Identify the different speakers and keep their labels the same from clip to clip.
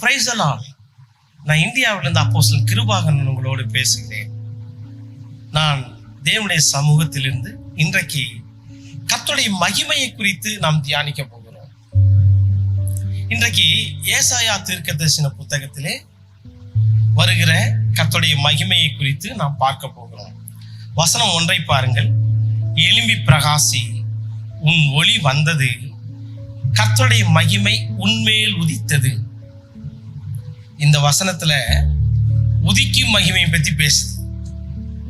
Speaker 1: Praise the Lord. நான் இந்தியாவிலிருந்து அப்போஸ்தலன் கிருபாகரன் உங்களோடு பேசுகிறேன். நான் தேவனுடைய சமூகத்திலிருந்து இன்றைக்கு கர்த்தருடைய மகிமையை குறித்து நாம் தியானிக்க போகிறோம். இன்றைக்கு ஏசாயா தீர்க்கதரிசன புத்தகத்திலே வருகிற கர்த்தருடைய மகிமையை குறித்து நாம் பார்க்க போகிறோம். வசனம் 1 பாருங்கள். எழும்பி பிரகாசி, உன் ஒளி வந்தது, கர்த்தருடைய மகிமை உன்மேல் உதித்தது. இந்த வசனத்துல உதிக்கும் மகிமையை பத்தி பேசுது.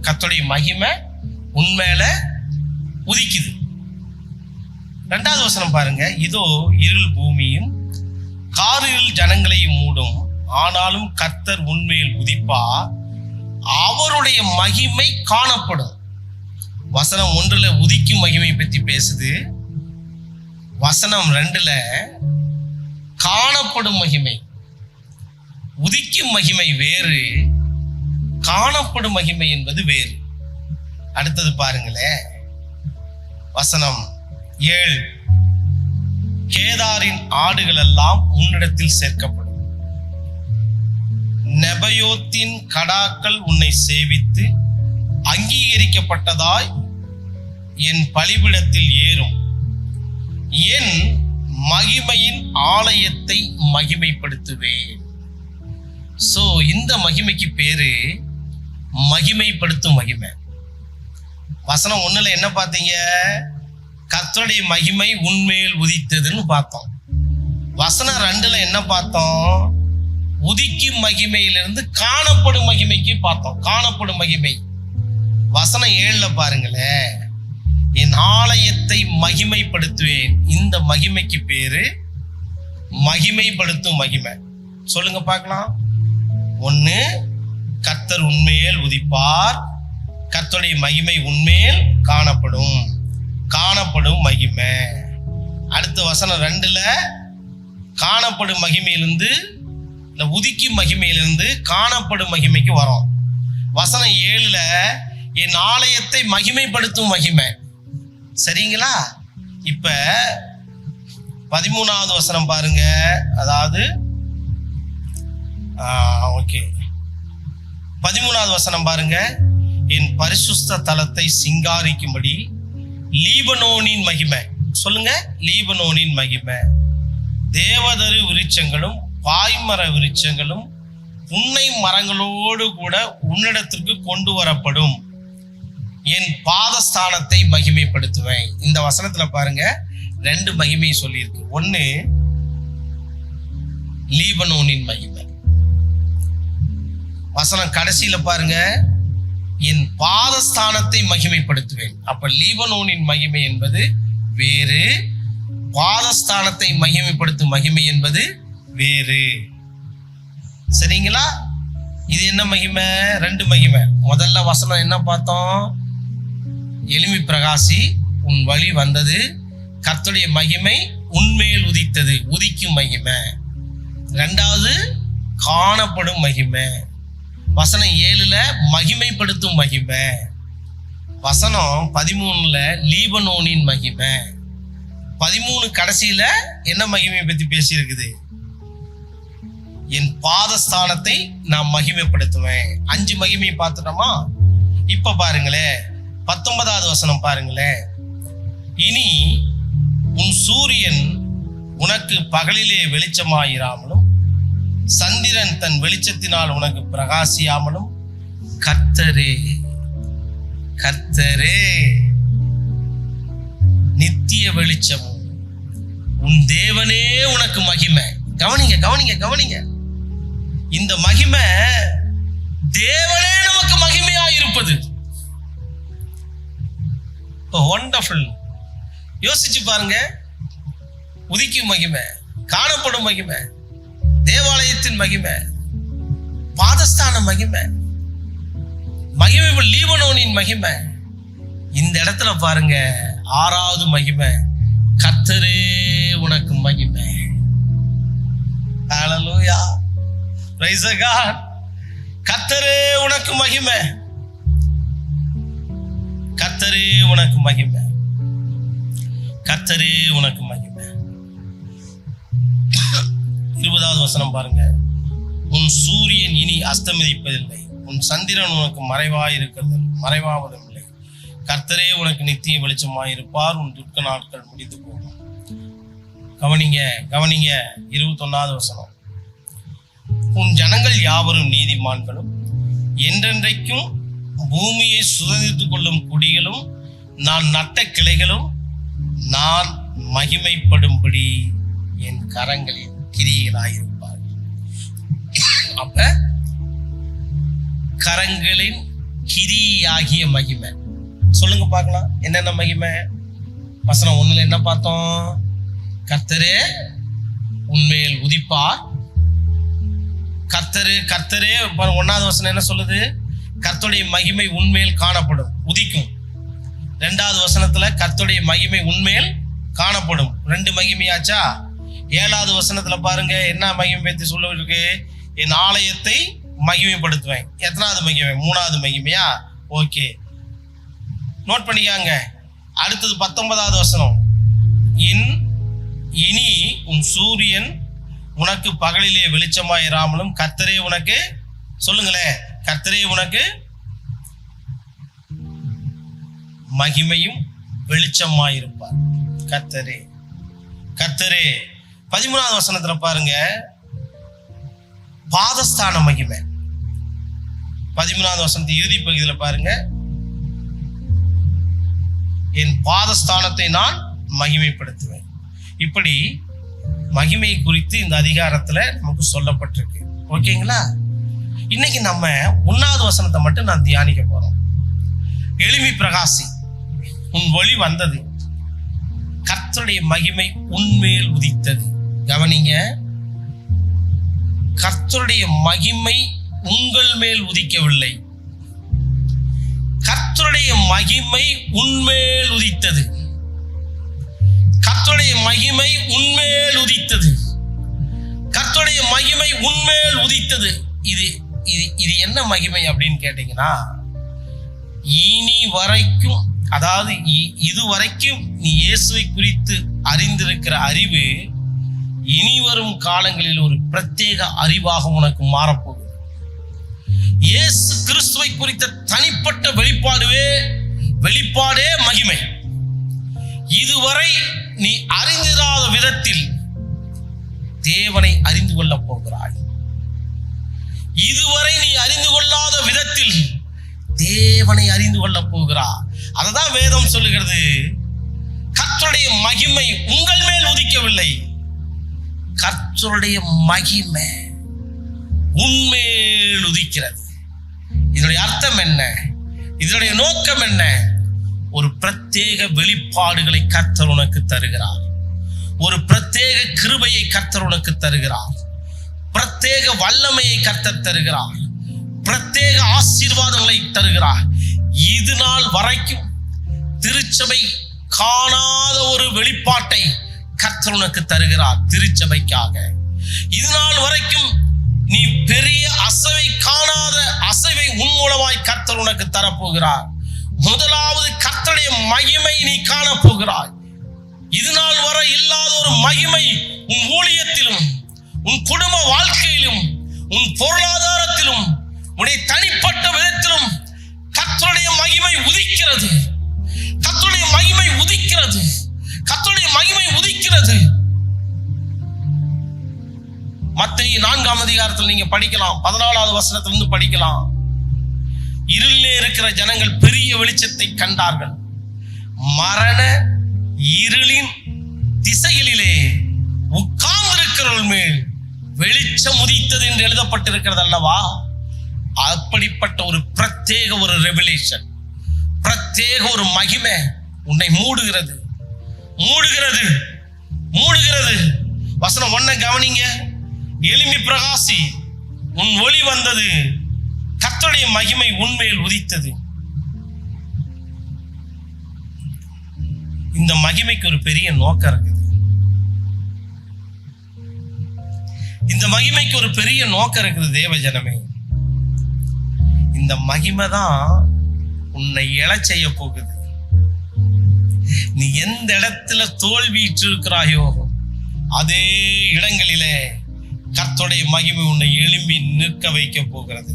Speaker 1: கர்த்தருடைய மகிமை உன்மேல உதிக்குது. 2வது வசனம் பாருங்க. இதோ இருள் பூமியும் காரிருள் ஜனங்களையும் மூடும், ஆனாலும் கர்த்தர் உன்மேல் உதிப்பார், அவருடைய மகிமை காணப்படும். வசனம் 1 உதிக்கும் மகிமை பத்தி பேசுது. வசனம் 2 காணப்படும் மகிமை. உதிக்கும் மகிமை வேறு, காணப்படும் மகிமை என்பது வேறு. அடுத்தது பாருங்களேன். வசனம் 7, கேதாரின் ஆடுகள் எல்லாம் உன்னிடத்தில் சேர்க்கப்படும், நெபயோத்தின் கடாக்கள் உன்னை சேவித்து அங்கீகரிக்கப்பட்டதாய் என் பலிபீடத்தில் ஏறும், என் மகிமையின் ஆலயத்தை மகிமைப்படுத்துவேன். சோ இந்த மகிமைக்கு பேரு மகிமைப்படுத்தும் மகிமை. வசனம் 1 என்ன பார்த்தீங்க? கர்த்தருடைய மகிமை உன்மேல் உதித்ததுன்னு பார்த்தோம். வசனம் 2 என்ன பார்த்தோம்? உதிக்கும் மகிமையிலிருந்து காணப்படும் மகிமைக்கு பார்த்தோம். காணப்படும் மகிமை. வசனம் 7 பாருங்களேன். என் ஆலயத்தை மகிமைப்படுத்துவேன். இந்த மகிமைக்கு பேரு மகிமைப்படுத்தும் மகிமை. சொல்லுங்க பார்க்கலாம். 1, கர்த்தர் உன்மேல் உதிப்பார், கர்த்தருடைய மகிமை உன்மேல் காணப்படும். காணப்படும் மகிமை. அடுத்த வசனம் 2 காணப்படும் மகிமையிலிருந்து, இந்த உதிக்கும் மகிமையிலிருந்து காணப்படும் மகிமைக்கு வரும். வசனம் 7 என் ஆலயத்தை மகிமைப்படுத்தும் மகிமை. சரிங்களா? இப்ப 13வது வசனம் பாருங்க. அதாவது ஓகே, 13வது வசனம் பாருங்க. என் பரிசுத்த தலத்தை சிங்காரிக்கும்படி லீபனோனின் மகிமை. சொல்லுங்க, லீபனோனின் மகிமை. தேவதரு விருட்சங்களும் பாய்மர விருட்சங்களும் புன்னை மரங்களோடு கூட உன்னிடத்திற்கு கொண்டு வரப்படும், என் பாதஸ்தானத்தை மகிமைப்படுத்துவேன். இந்த வசனத்துல பாருங்க 2 மகிமை சொல்லியிருக்கு. 1 லீபனோனின் மகிமை. வசனம் கடைசியில பாருங்க, என் பாதஸ்தானத்தை மகிமைப்படுத்துவேன். அப்ப லீபனோனின் மகிமை என்பது வேறு, பாதஸ்தானத்தை மகிமைப்படுத்தும் மகிமை என்பது வேறு. சரிங்களா? இது என்ன மகிமை? 2 மகிமை. முதல்ல வசனம் என்ன பார்த்தோம்? எழும்பி பிரகாசி, உன் வழி வந்தது, கர்த்தருடைய மகிமை உன்மேல் உதித்தது, உதிக்கும் மகிமை. 2வது காணப்படும் மகிமை. வசனம் 7 மகிமைப்படுத்தும் மகிமை. வசனம் 13 லீபனோனின் மகிமை. 13 கடைசியில என்ன மகிமை பத்தி பேசி இருக்குது? என் பாதஸ்தானத்தை நான் மகிமைப்படுத்துவேன். 5 மகிமையை பார்த்துட்டோமா? இப்ப பாருங்களேன் 19வது வசனம் பாருங்களேன். இனி உன் சூரியன் உனக்கு பகலிலே வெளிச்சமாயிராமலும் சந்திரன் தன் வெளிச்சத்தினால் உனக்கு பிரகாசியாமலும் கர்த்தரே, கர்த்தரே நித்திய வெளிச்சமும் உன் தேவனே உனக்கு மகிமை. கவனிங்க கவனிங்க கவனிங்க. இந்த மகிமை தேவனே நமக்கு மகிமையா இருப்பது. வண்டர்ஃபுல். யோசிச்சு பாருங்க. உதிக்கும் மகிமை, காணப்படும் மகிமை, தேவாலயத்தின் மகிமை, பாதஸ்தான மகிமை, மகிமை லீபனோனின் மகிமை. இந்த இடத்துல பாருங்க 6வது மகிமை, கர்த்தரே உனக்கு மகிமை. ஹல்லேலூயா, பிரைஸ் தி காட். கர்த்தரே உனக்கு மகிமை, கர்த்தரே உனக்கு மகிமை, கர்த்தரே உனக்கு மகிமை. 20வது வசனம் பாருங்க. உன் சூரியன் இனி அஸ்தமிப்பதில்லை, உன் சந்திரன் உனக்கு மறைவாவதும் இல்லை. கர்த்தரே உனக்கு நித்திய வெளிச்சமாயிருப்பார், உன் துக்க நாட்கள் முடிந்து போகும். கவனிங்க 21வது வசனம். உன் ஜனங்கள் யாவரும் நீதிமான்களும், என்றென்றைக்கும் பூமியை சுதந்திரித்துக் கொள்ளும் குடிகளும், நான் நட்ட கிளைகளும், நான் மகிமைப்படும்படி என் கரங்களின் கிரியைகளாயிருப்பார். அப்ப கரங்களின் கிரியாகிய மகிமை சொல்லுங்க பார்க்கலாம். என்னென்ன மகிமை? வசனம் 1ல என்ன பார்த்தோம்? கர்த்தரே உன்மேல் உதிப்பார். கர்த்தரே 1வது வசனம் என்ன சொல்லுது? கர்த்தருடைய மகிமை உன்மேல் காணப்படும், உதிக்கும். 2வது வசனத்துல கர்த்தருடைய மகிமை உன்மேல் காணப்படும், 2 மகிமையாச்சா? 7வது வசனத்துல பாருங்க என்ன மகிமை பற்றி சொல்லிருக்கு? என் ஆலயத்தை மகிமைப்படுத்துவேன். எத்தனாவது மகிமை? 3வது மகிமையா? ஓகே, நோட் பண்ணிக்காங்க. அடுத்தது 19வது வசனம். இனி உன் சூரியன் உனக்கு பகலிலே வெளிச்சமாயிராமலும், கர்த்தரே உனக்கு, சொல்லுங்களேன், கர்த்தரே உனக்கு மகிமையும் வெளிச்சமாயிருப்பார். கர்த்தரே 13வது வசனத்துல பாருங்க பாதஸ்தான மகிமை. 13வது வசனத்து இறுதி பகுதியில் பாருங்க, என் பாதஸ்தானத்தை நான் மகிமைப்படுத்துவேன். இப்படி மகிமை குறித்து இந்த அதிகாரத்துல நமக்கு சொல்லப்பட்டிருக்கு. ஓகேங்களா? இன்னைக்கு நம்ம 1வது வசனத்தை மட்டும் நான் தியானிக்க போறோம். எழும்பி பிரகாசி, உன் ஒளி வந்தது, கர்த்தருடைய மகிமை உன்மேல் உதித்தது. கவனிங்க, கர்த்தருடைய மகிமை உங்கள் மேல் உதிக்கவில்லை, கர்த்தருடைய மகிமை உன்மேல் உதித்தது. கர்த்தருடைய மகிமை உன்மேல் உதித்தது. கர்த்தருடைய மகிமை உன்மேல் உதித்தது. இது என்ன மகிமை அப்படின்னு கேட்டீங்கன்னா, இனி வரைக்கும், அதாவது இதுவரைக்கும் நீ இயேசுவை குறித்து அறிந்திருக்கிற அறிவு இனி வரும் காலங்களில் ஒரு பிரத்யேக அறிவாக உனக்கு மாறப்போகுது. இயேசு கிறிஸ்துவை குறித்த தனிப்பட்ட வெளிப்பாடே மகிமை. இதுவரை நீ அறிந்திராத விதத்தில் தேவனை அறிந்து கொள்ளப் போகிறாய். இதுவரை நீ அறிந்து கொள்ளாத விதத்தில் தேவனை அறிந்து கொள்ளப் போகிறார். அததான் வேதம் சொல்லுகிறது, கர்த்தருடைய மகிமை உங்கள் மேல் உதிக்கவில்லை, கர்த்தருடைய மகிமை உன்மேல் உதிக்கிறது. இதனுடைய அர்த்தம் என்ன? இதனுடைய நோக்கம் என்ன? ஒரு பிரத்யேக வெளிப்பாடுகளை கர்த்தர் உனக்கு தருகிறார். ஒரு பிரத்யேக கிருபையை கர்த்தர் உனக்கு தருகிறார். பிரத்யேக வல்லமையை கர்த்தர் தருகிறார். பிரத்யேக ஆசீர்வாதங்களை தருகிறார். இது நாள் வரைக்கும் திருச்சபை காணாத ஒரு வெளிப்பாட்டை கர்த்தர் உனக்கு தருகிறார். திருச்சபைக்காக இது நாள் வரைக்கும் நீ பெரிய அசைவை காணாத அசைவை உன் மூலமாய் கர்த்தர் உனக்கு தரப்போகிறார். முதலாவது கர்த்தருடைய மகிமை நீ காணப்போகிறாய். இது நாள் வரை இல்லாத ஒரு மகிமை உன் ஊழியத்திலும், உன் குடும்ப வாழ்க்கையிலும், உன் பொருளாதாரத்திலும், உன்னுடைய தனிப்பட்ட விதத்திலும் கர்த்தருடைய மகிமை உதிக்கிறது. கர்த்தருடைய மகிமை உதிக்கிறது. கர்த்தருடைய மகிமை உதிக்கிறது. மத்தேயு 4ஆம் அதிகாரத்தில் நீங்க படிக்கலாம், 14வது வசனத்திலிருந்து படிக்கலாம். இருளிலே இருக்கிற ஜனங்கள் பெரிய வெளிச்சத்தை கண்டார்கள், மரண இருளின் திசைகளிலே உட்கார்ந்திருக்கிறவர்கள் மேல் வெளிச்சம் உதித்தது என்று எழுதப்பட்டிருக்கிறது அல்லவா? அப்படிப்பட்ட ஒரு பிரத்யேக ஒரு ரெவலேஷன், பிரத்யேக ஒரு மகிமை உன்னை மூடுகிறது. வசனம் 1 கவனிங்க. எழும்பி பிரகாசி, உன் ஒளி வந்தது, கர்த்தருடைய மகிமை உன்மேல் உதித்தது. இந்த மகிமைக்கு ஒரு பெரிய நோக்கம் இருக்குது. இந்த மகிமைக்கு ஒரு பெரிய நோக்கம் இருக்குது தேவ ஜனமே. இந்த மகிமை தான் உன்னை எழச் செய்ய போகுது. நீ எந்த இடத்துல தோல்வியிட்டு இருக்கிறாயோ அதே இடங்களிலே கர்த்தருடைய மகிமை உன்னை எழும்பி நிற்க வைக்க போகிறது.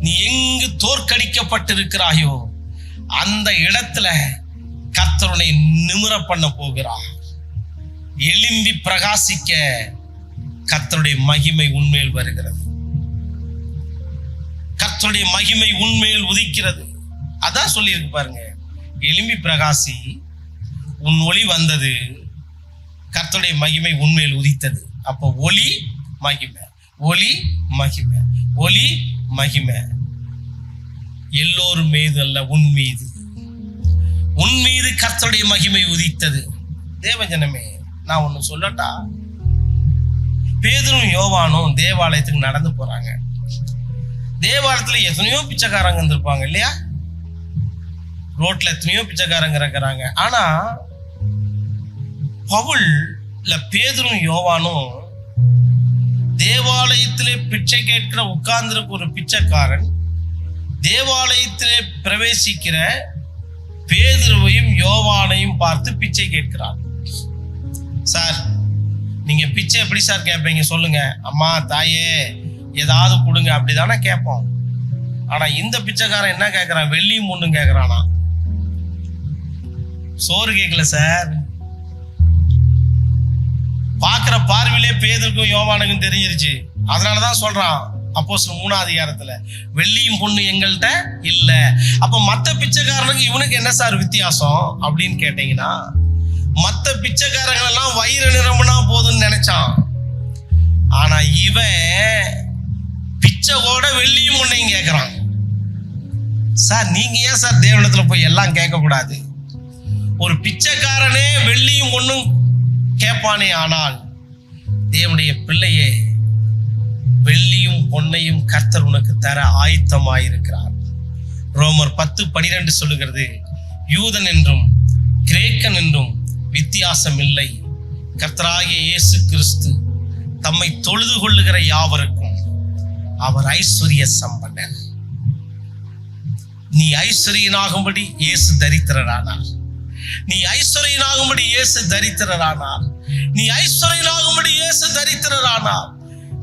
Speaker 1: நீ எங்கு தோற்கடிக்கப்பட்டிருக்கிறாயோ அந்த இடத்துல கர்த்தருனை நிமிர பண்ண போகிறார். எழும்பி பிரகாசிக்க கர்த்தருடைய மகிமை உன்மேல் வருகிறது. கர்த்தருடைய மகிமை உன்மேல் உதிக்கிறது. அதான் சொல்லியிருக்கு பாருங்க, எழும்பி பிரகாசி, உன் ஒளி வந்தது, கர்த்தருடைய மகிமை உன்மேல் உதித்தது. அப்போ ஒளி மகிமை, ஒளி மகிமை, ஒளி மகிமை எல்லோரும் மீது அல்ல, உன் மீது, உன் மீது கர்த்தருடைய மகிமை உதித்தது. தேவஜனமே, நான் ஒண்ணு சொல்லட்டா, பேதுரும் யோவானும் தேவாலயத்துக்கு நடந்து போறாங்க. தேவாலயத்துல எத்தனையோ பிச்சைக்காரங்க இருந்திருப்பாங்க இல்லையா? ரோட்ல எத்தனையோ பிச்சைக்காரங்க இருக்கிறாங்க. ஆனா பவுல் இல்ல பேதுரும் யோவானும் தேவாலயத்திலே பிச்சை கேட்கிற உட்கார்ந்திருக்க ஒரு பிச்சைக்காரன் தேவாலயத்திலே பிரவேசிக்கிற பேதுருவையும் யோவானையும் பார்த்து பிச்சை கேட்கிறார். சார், நீங்க பிச்சை எப்படி சார் கேட்பீங்க சொல்லுங்க? அம்மா தாயே ஏதாவது கொடுங்க அப்படிதானே கேட்போம். ஆனா இந்த பிச்சைக்காரன் என்ன கேட்கிறான்? வெள்ளியும் பொண்ணும் கேட்கிறானா? சோறு கேட்கல சார். பாக்குற பார்வையிலே பேதுருக்கும் யோவானுக்கும் தெரிஞ்சிருச்சு. அதனாலதான் சொல்றான் அப்போஸ்தலர் 3ஆம் அதிகாரத்துல, வெள்ளியும் பொண்ணு எங்கள்கிட்ட இல்ல. அப்ப மத்த பிச்சைக்காரனுக்கு இவனுக்கு என்ன சார் வித்தியாசம் அப்படின்னு கேட்டீங்கன்னா, மத்த பிச்சைக்காரங்க எல்லாம் வயிறு நிரம்பினா போதும்னு நினைச்சான். ஆனா இவன் பிச்சை கூட வெள்ளியும் பொண்ணையும் கேட்கிறான். சார், நீங்க ஏன் சார் தேவனத்துல போய் எல்லாம் கேட்க கூடாது? ஒரு பிச்சைக்காரனே வெள்ளியும் பொண்ணும் கேட்பானே, ஆனால் தேவனுடைய பிள்ளையே, வெள்ளியும் பொன்னையும் கர்த்தர் உனக்கு தர ஆயத்தமாயிருக்கிறார். ரோமர் 10:12 சொல்லுகிறது, யூதன் என்றும் கிரேக்கன் என்றும் வித்தியாசம் இல்லை, கர்த்தராகிய இயேசு கிறிஸ்து தம்மை தொழுது கொள்ளுகிற யாவருக்கும் அவர் ஐஸ்வர்ய சம்பன்னன். நீ ஐஸ்வர்யனாகும்படி இயேசு தரித்திரரானார். நீ ஐஸ்வர்யனாகும்படி இயேசு தரித்திரரானார். நீ ஐஸ்வர்யனாகும்படி இயேசு தரித்திரரானார்.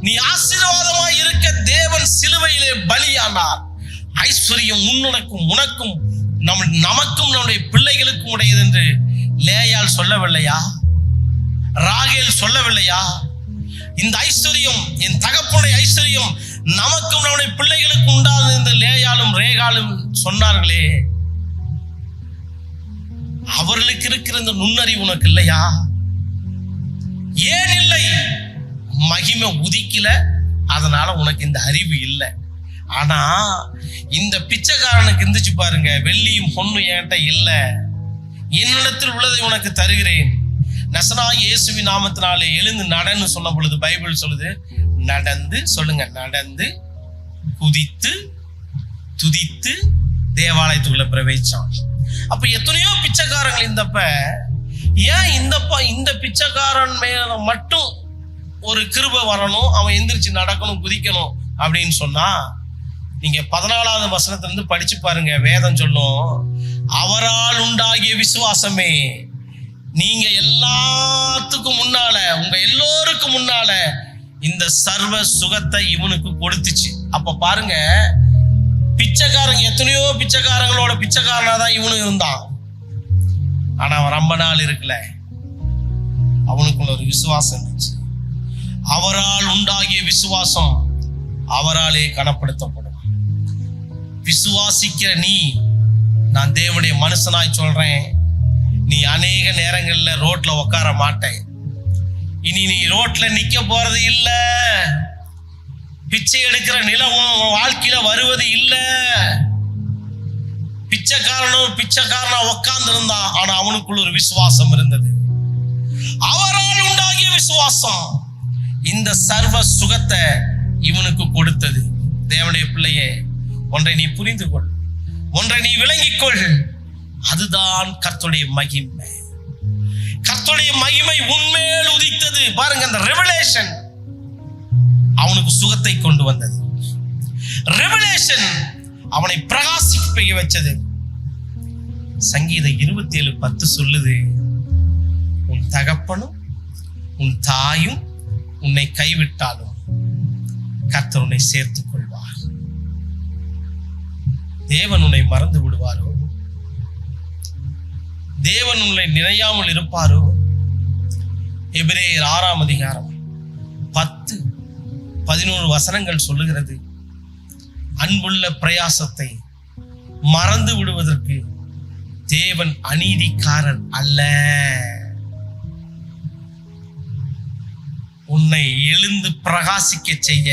Speaker 1: நீ ஆசீர்வாதமாய் இருக்க தேவன் சிலுவையிலே பலியானார். ஐஸ்வர்யம் உன்னுனக்கும் உனக்கும் நமக்கும் நம்முடைய பிள்ளைகளுக்கும் உடையது என்று லேயாள் சொல்லவில்லையா? ராகேல் சொல்லவில்லையா? இந்த ஐஸ்வர்யம், என் தகப்பனுடைய ஐஸ்வர்யம் நமக்கும் நம்முடைய பிள்ளைகளுக்கும் உண்டாது என்று லேயாளும் ரேகாலும் சொன்னார்களே. அவர்களுக்கு இருக்கிற இந்த நுண்ணறிவு உனக்கு இல்லையா? ஏன் இல்லை? மகிமை உதிக்கல, அதனால உனக்கு இந்த அறிவு இல்லை. ஆனா இந்த பிச்சைக்காரனுக்கு இருந்துச்சு பாருங்க, வெள்ளியும் பொண்ணும் என்கிட்ட இல்ல, என்னிடத்தில் உள்ளதை உனக்கு தருகிறேன், நசராகிய இயேசுவின் நாமத்தினாலே எழுந்து நடன்னு சொன்ன பொழுது பைபிள் சொல்லுது, நடந்து, சொல்லுங்க, நடந்து குதித்து துதித்து தேவாலயத்துக்குள்ள பிரவேசிச்சான். அப்ப எத்தனையோ பிச்சைக்காரங்கள் இந்தப்ப, ஏன் இந்த பிச்சைக்காரன் மேல மட்டும் ஒரு கிருபை வரணும், அவன் எந்திரிச்சு நடக்கணும், குதிக்கணும் அப்படின்னு சொன்னா, நீங்க 14வது வசனத்திலிருந்து படிச்சு பாருங்க. வேதம் சொல்லும், அவரால் உண்டாகிய விசுவாசமே நீங்க எல்லாத்துக்கும் முன்னால, உங்க எல்லோருக்கும் முன்னால இந்த சர்வ சுகத்தை இவனுக்கு கொடுத்துச்சு. அப்ப பாருங்க, பிச்சைக்காரங்க எத்தனையோ பிச்சைக்காரங்களோட பிச்சைக்காரனா தான் இவனு இருந்தான். ஆனா அவன் ரொம்ப நாள் இருக்கல, அவனுக்குள்ள ஒரு விசுவாசம் இருந்துச்சு. அவரால் உண்டாகிய விசுவாசம் அவராலே கனப்படுத்தப்படும். விசுவாசிக்கிற நீ, நான் தேவனுடைய மனுஷனாய் சொல்றேன், நீ அநேக நேரங்கள்ல ரோட்ல உட்கார மாட்டேன். இனி நீ ரோட்ல நிக்க போறது இல்ல, பிச்சை எடுக்கிற நிலம் வாழ்க்கையில வருவது இல்ல. பிச்சைக்காரனா உட்கார்ந்து இருந்தான், ஆனா அவனுக்குள்ள ஒரு விசுவாசம் இருந்தது. அவரால் உண்டாகிய விசுவாசம் இந்த சர்வ சுகத்தை இவனுக்கு கொடுத்தது. தேவனுடைய பிள்ளையே, ஒன்றை நீ புரிந்து கொள், ஒன்றை நீ விளங்கிக் கொள், அதுதான் கர்த்தருடைய மகிமை. கர்த்தருடைய மகிமை உன்மேல் உதித்தது. பாருங்க, அந்த ரெவலேஷன் அவனுக்கு சுகத்தை கொண்டு வந்தது. ரெவலேஷன் அவனை பிரகாசிக்க வச்சது. சங்கீதம் 27:10 சொல்லுது, உன் தகப்பனும் உன் தாயும் உன்னை கைவிட்டாலும் கர்த்தர் உன்னை சேர்த்துக் கொள்வார். தேவன் உன்னை மறந்து விடுவாரோ? தேவன் உன்னை நினையாமல் இருப்பாரோ? எபிரேயர் 6ஆம் அதிகாரம் 10-11 வசனங்கள் சொல்லுகிறது, அன்புள்ள பிரயாசத்தை மறந்து விடுவதற்கு தேவன் அநீதிக்காரர் அல்ல. உன்னை எழுந்து பிரகாசிக்க செய்ய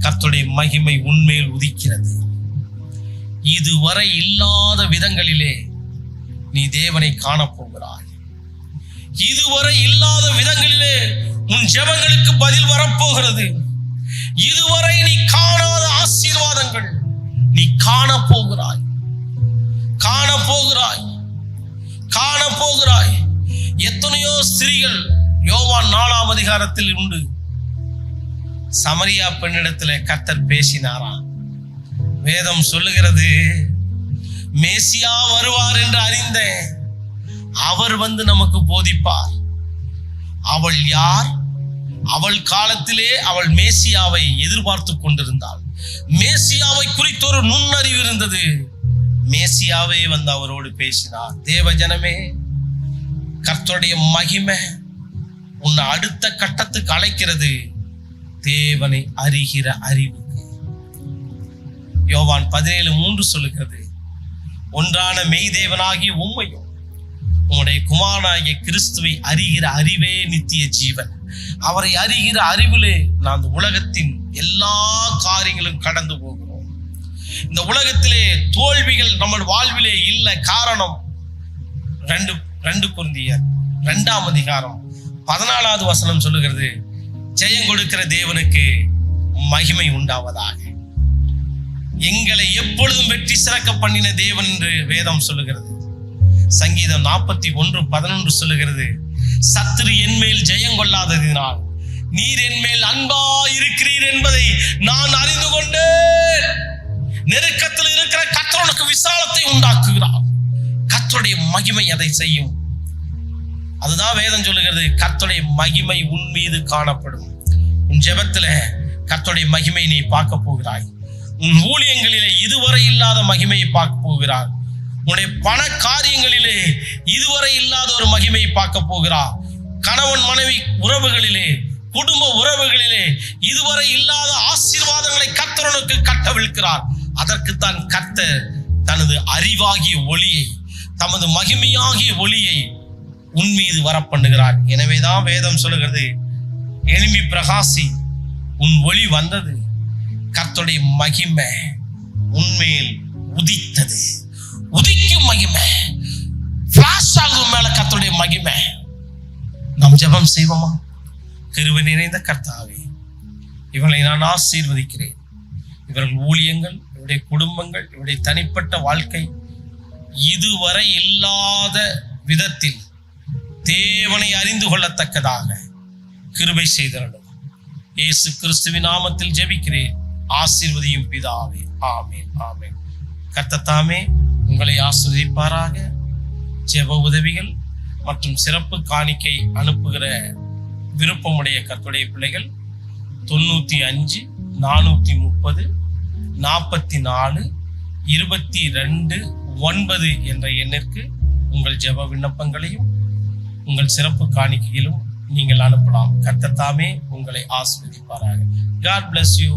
Speaker 1: கர்த்தருடைய மகிமை உன்மேல் உதிக்கிறது. இதுவரை இல்லாத விதங்களிலே நீ தேவனை காணப்போகிறாய். இதுவரை இல்லாத விதங்களிலே உன் ஜெபங்களுக்கு பதில் வரப்போகிறது. இதுவரை நீ காணாத ஆசீர்வாதங்கள் நீ காணப்போகிறாய். எத்தனையோ ஸ்திரீகள் யோவான் 4ஆம் அதிகாரத்தில் உண்டு. சமரியா பெண்ணிடத்துல கர்த்தர் பேசினாராம். வேதம் சொல்லுகிறது, மேசியா வருவார் என்று அறிந்தேன், அவர் வந்து நமக்கு போதிப்பார். அவள் யார்? அவள் காலத்திலே அவள் மேசியாவை எதிர்பார்த்து கொண்டிருந்தாள். மேசியாவை குறித்த ஒரு நுண்ணறிவு இருந்தது. மேசியாவே வந்து அவரோடு பேசினார். தேவ ஜனமே, கர்த்தருடைய மகிமை உன்னை அடுத்த கட்டத்துக்கு அழைக்கிறது. தேவனை அறிகிற அறிவுக்கு. யோவான் 17:3 சொல்லுகிறது, ஒன்றான மெய் தேவனாகிய உம்மையும் உம்முடைய குமாரனாகிய கிறிஸ்துவை அறிகிற அறிவே நித்திய ஜீவன். அவரை அறிகிற அறிவிலே நான் உலகத்தின் எல்லா காரியங்களும் கடந்து போகிறோம். இந்த உலகத்திலே தோல்விகள் நம்ம வாழ்விலே இல்லை. காரணம் 2 கொரிந்தியர் 2ஆம் அதிகாரம் 14வது வசனம் சொல்லுகிறது, ஜெயம் கொடுக்கிற தேவனுக்கு மகிமை உண்டாவதாக. எங்களை எப்பொழுதும் வெற்றி சிறக்க பண்ணின தேவன் என்று வேதம் சொல்லுகிறது. சங்கீதம் 41:11 சொல்லுகிறது, சத்துரு என்மேல் ஜெயம் கொள்ளாததினால் நீர் என்மேல் அன்பா இருக்கிறீர் என்பதை நான் அறிந்து கொண்டேன். நெருக்கத்தில் இருக்கிற கர்த்தருக்கு விசாலத்தை உண்டாக்குகிறார். கர்த்தருடைய மகிமை அதை செய்யும். அதுதான் வேதம் சொல்லுகிறது, கர்த்தருடைய மகிமை உன் மீது காணப்படும். உன் ஜெபத்துல கர்த்தருடைய மகிமை நீ பார்க்க போகிறாய். உன் ஊழியங்களிலே இதுவரை இல்லாத மகிமையை பார்க்க போகிறார். உன்னுடைய பண காரியங்களிலே இதுவரை இல்லாத ஒரு மகிமையை பார்க்க போகிறார். கணவன் மனைவி உறவுகளிலே, குடும்ப உறவுகளிலே இதுவரை இல்லாத ஆசீர்வாதங்களை கர்த்தருக்கு கட்டவிழ்க்கிறார். அதற்குத்தான் கர்த்தர் தனது அறிவாகிய ஒளியை, தமது மகிமையாகிய ஒளியை உன் மீது வரப்பண்ணுகிறார். எனவேதான் வேதம் சொல்லுகிறது, எழும்பி பிரகாசி, உன் ஒளி வந்தது, கர்த்தருடைய மகிமை உன்மேல் உதித்தது. உதிக்கும் மகிமை, பிளாஷ் ஆகும் மேல கர்த்தருடைய மகிமை. நாம் ஜெபம் செய்வோமா? கிருபை நிறைந்த கர்த்தாவே, இவர்களை நான் ஆசீர்வதிக்கிறேன். இவர்கள் ஊழியங்கள், இவருடைய குடும்பங்கள், இவருடைய தனிப்பட்ட வாழ்க்கை இதுவரை இல்லாத விதத்தில் தேவனை அறிந்து கொள்ளத்தக்கதாக கிருபை செய்தரணும். இயேசு கிறிஸ்துவின் நாமத்தில் ஜெபிக்கிறேன். ஆசீர்வதியும் பிதாவே. ஆமென், ஆமென். கர்த்தர் தாமே உங்களை ஆசீர்வதிப்பாராக. ஜெப உதவிகள் மற்றும் சிறப்பு காணிக்கை அனுப்புகிற விருப்பமுடைய கர்த்தருடைய பிள்ளைகள் 95 430 44 22 9 என்ற எண்ணிற்கு உங்கள் ஜெப விண்ணப்பங்களையும் உங்கள் சிறப்பு காணிக்கையிலும் நீங்கள் அனுப்பலாம். கர்த்தர் தாமே உங்களை ஆசீர்வதிப்பாராக. God bless you.